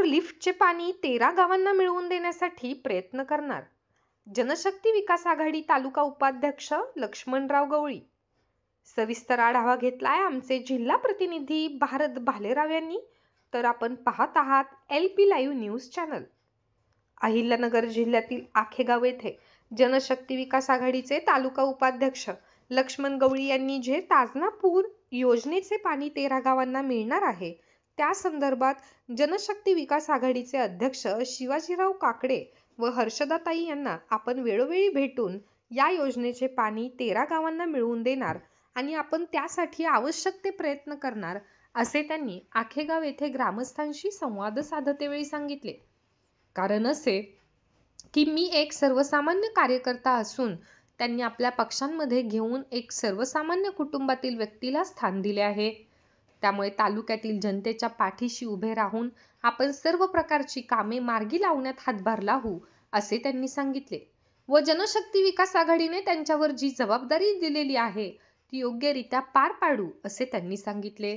लिफ्टचे पाणी 13 गावांना मिळवून देण्यासाठी प्रयत्न करणार. जनशक्ती विकास आघाडी तालुका उपाध्यक्ष लक्ष्मणराव गवळी. सविस्तर आढावा घेतलाय आमचे जिल्हा प्रतिनिधी भारत भालेराव यांनी. तर आपण पाहत आहात LP live news channel. Ahilyanagar जिल्ह्यातील आखेगाव येथे जनशक्ती विकास आघाडीचे तालुका उपाध्यक्ष लक्ष्मण गवळी यांनी जे ताजनापूर योजनेचे पाणी 13 गावांना मिळणार आहे त्या संदर्भात जनशक्ती विकास आघाडीचे अध्यक्ष शिवाजीराव काकडे व हर्षदाताई यांना आपण वेळोवेळी भेटून या योजनेचे पाणी 13 गावांना मिळवून देणार आणि आपण त्यासाठी आवश्यक ते प्रयत्न करणार असे त्यांनी आखेगाव येथे ग्रामस्थांशी संवाद साधतेवेळी सांगितले. कारण असे की मी एक सर्वसामान्य कार्यकर्ता असून त्यांनी आपल्या पक्षांमध्ये घेऊन एक सर्वसामान्य कुटुंबातील व्यक्तीला स्थान दिले आहे. त्यामुळे तालुक्यातील जनतेच्या पाठीशी उभे राहून आपण सर्व प्रकारची कामे मार्गी लावण्यात हातभार लावू असे त्यांनी सांगितले व जनशक्ती विकास आघाडीने त्यांच्यावर जी जबाबदारी दिलेली आहे ती योग्यरित्या पार पाडू असे त्यांनी सांगितले.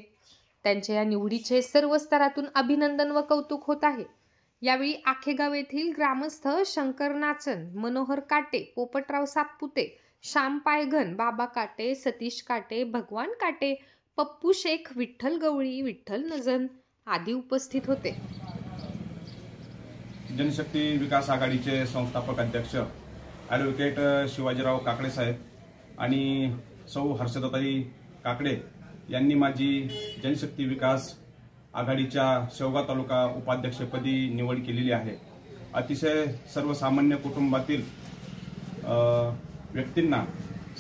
त्यांच्या या निवडीचे सर्व स्तरातून अभिनंदन व कौतुक होत आहे. यावेळी आखेगाव येथील ग्रामस्थ शंकर नाचन, मनोहर काटे, पोपटराव सातपुते, श्याम पायघन, बाबा काटे, सतीश काटे, भगवान काटे, पप्पू शेख, विठ्ठल गवळी, विठ्ठल नजन आदी उपस्थित होते. जनशक्ती विकास आघाडीचे संस्थापक अध्यक्ष ॲडव्होकेट शिवाजीराव काकडे साहेब आणि सौ हर्षदाताई काकडे यांनी माझी जनशक्ती विकास आघाडीच्या शेवगाव तालुका उपाध्यक्षपदी निवड केलेली आहे. अतिशय सर्वसामान्य कुटुंबातील व्यक्तींना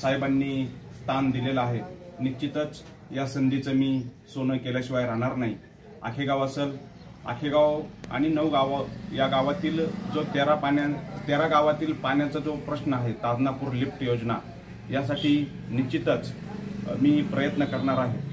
साहेबांनी स्थान दिलेलं आहे. निश्चितच या संधीचं मी सोनं केल्याशिवाय राहणार नाही. आखेगाव आणि 9 गाव या गावातील जो 13 गावातील पाण्याचा जो प्रश्न आहे ताजनापूर लिफ्ट योजना यासाठी निश्चितच मी प्रयत्न करणार आहे.